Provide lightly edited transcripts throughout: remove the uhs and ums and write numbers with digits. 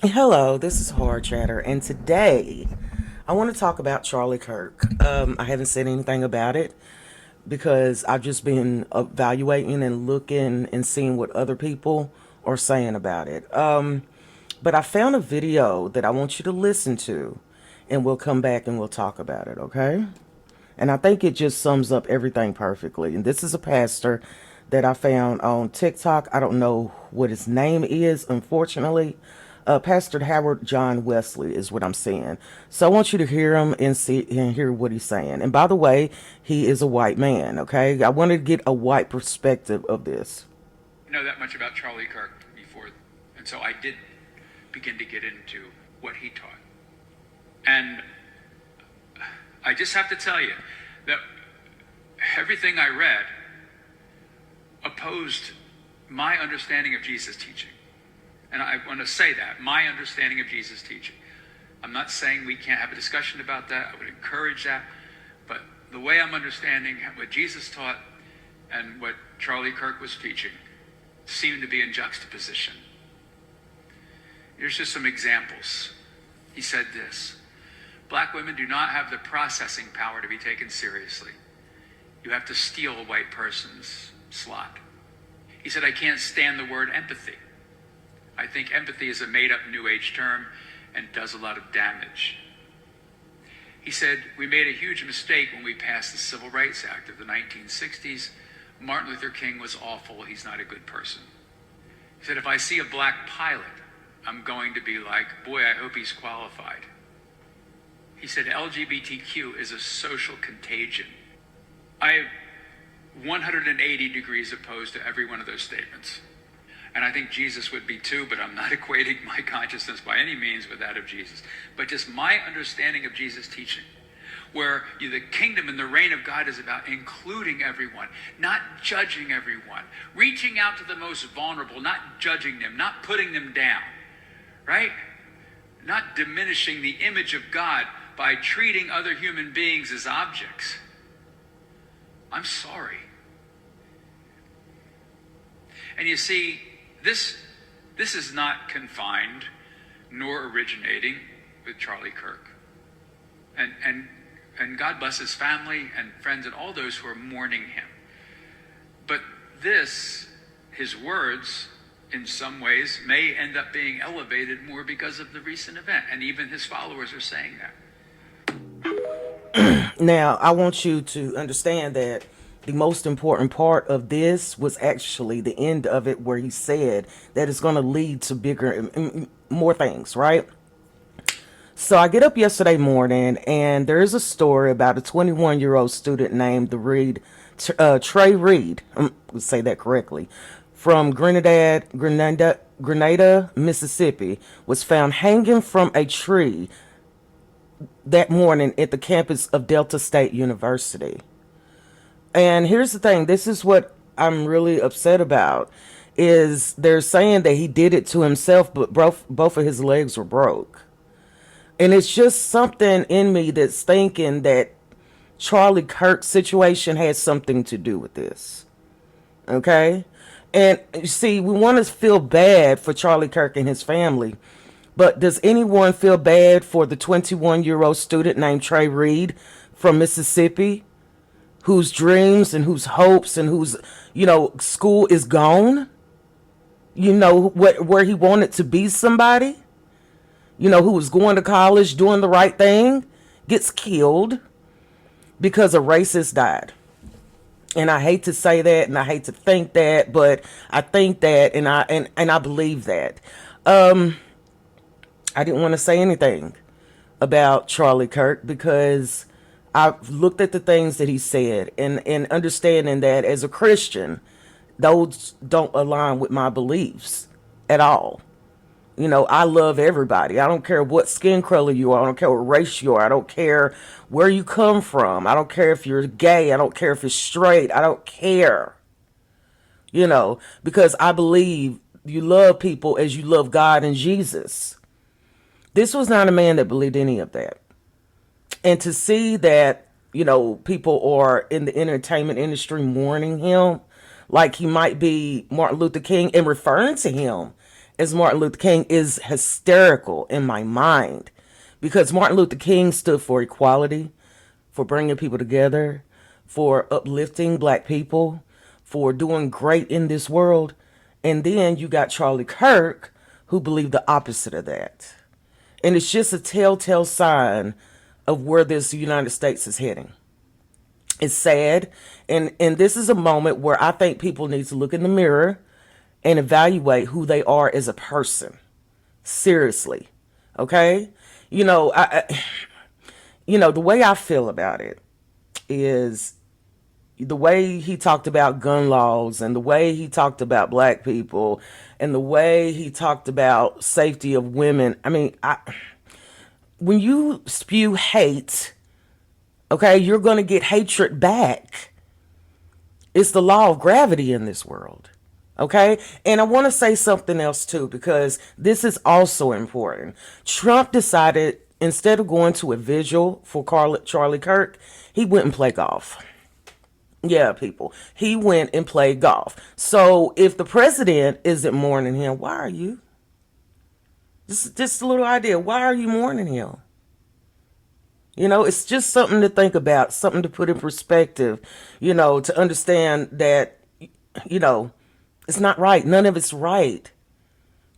Hello, this is Horror Chatter, and today I want to talk about Charlie Kirk. I haven't said anything about it because I've just been evaluating and looking and seeing what other people are saying about it. But I found a video that I want you to listen to, and we'll come back and we'll talk about it, okay? And I think it just sums up everything perfectly. And this is a pastor that I found on TikTok. I don't know what his name is, unfortunately. Pastor Howard John Wesley is what I'm saying. So I want you to hear him and see and hear what he's saying. And by the way, he is a white man, okay? I wanted to get a white perspective of this. Know that much about Charlie Kirk before, and so I did begin to get into what he taught. And I just have to tell you that everything I read opposed my understanding of Jesus' teaching. And I want to say that, my understanding of Jesus' teaching. I'm not saying we can't have a discussion about that. I would encourage that. But the way I'm understanding what Jesus taught and what Charlie Kirk was teaching seemed to be in juxtaposition. Here's just some examples. He said this: black women do not have the processing power to be taken seriously. You have to steal a white person's slot. He said, I can't stand the word empathy. I think empathy is a made-up New Age term and does a lot of damage. He said, we made a huge mistake when we passed the Civil Rights Act of the 1960s. Martin Luther King was awful. He's not a good person. He said, if I see a black pilot, I'm going to be like, boy, I hope he's qualified. He said, LGBTQ is a social contagion. I am 180 degrees opposed to every one of those statements. And I think Jesus would be too, but I'm not equating my consciousness by any means with that of Jesus. But just my understanding of Jesus' teaching, where the kingdom and the reign of God is about including everyone, not judging everyone, reaching out to the most vulnerable, not judging them, not putting them down, right? Not diminishing the image of God by treating other human beings as objects. I'm sorry. And you see, this is not confined nor originating with Charlie Kirk. And God bless his family and friends and all those who are mourning him. But his words, in some ways, may end up being elevated more because of the recent event. And even his followers are saying that. Now, I want you to understand that the most important part of this was actually the end of it, where he said that it's going to lead to bigger and more things, right? So I get up yesterday morning, and there's a story about a 21-year-old student named Trey Reed. Let's say that correctly. From Grenada, Mississippi, was found hanging from a tree that morning at the campus of Delta State University. And here's the thing, this is what I'm really upset about, is they're saying that he did it to himself, but both of his legs were broke. And it's just something in me that's thinking that Charlie Kirk's situation has something to do with this. Okay? And you see, we want to feel bad for Charlie Kirk and his family, but does anyone feel bad for the 21-year-old student named Trey Reed from Mississippi, whose dreams and whose hopes and whose, school is gone? Where he wanted to be somebody? Who was going to college, doing the right thing, gets killed because a racist died. And I hate to say that, and I hate to think that, but I think that, and I believe that. I didn't want to say anything about Charlie Kirk because I've looked at the things that he said, and understanding that as a Christian, those don't align with my beliefs at all. I love everybody. I don't care what skin color you are. I don't care what race you are. I don't care where you come from. I don't care if you're gay. I don't care if you're straight. I don't care. Because I believe you love people as you love God and Jesus. This was not a man that believed any of that. And to see that, people are in the entertainment industry mourning him like he might be Martin Luther King and referring to him as Martin Luther King is hysterical in my mind, because Martin Luther King stood for equality, for bringing people together, for uplifting black people, for doing great in this world. And then you got Charlie Kirk, who believed the opposite of that. And it's just a telltale sign of where this United States is heading. It's sad. And this is a moment where I think people need to look in the mirror and evaluate who they are as a person. Seriously. Okay? The way I feel about it is the way he talked about gun laws and the way he talked about black people and the way he talked about safety of women. I mean, when you spew hate, okay, you're going to get hatred back. It's the law of gravity in this world. Okay. And I want to say something else too, because this is also important. Trump decided instead of going to a vigil for Charlie Kirk, he went and played golf. Yeah, people. He went and played golf. So if the president isn't mourning him, why are you? Just a little idea. Why are you mourning him? It's just something to think about, something to put in perspective, to understand that, it's not right. None of it's right.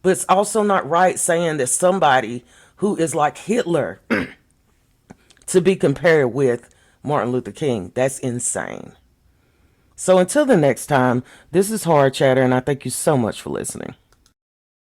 But it's also not right saying that somebody who is like Hitler to be compared with Martin Luther King. That's insane. So until the next time, this is Hard Chatter, and I thank you so much for listening.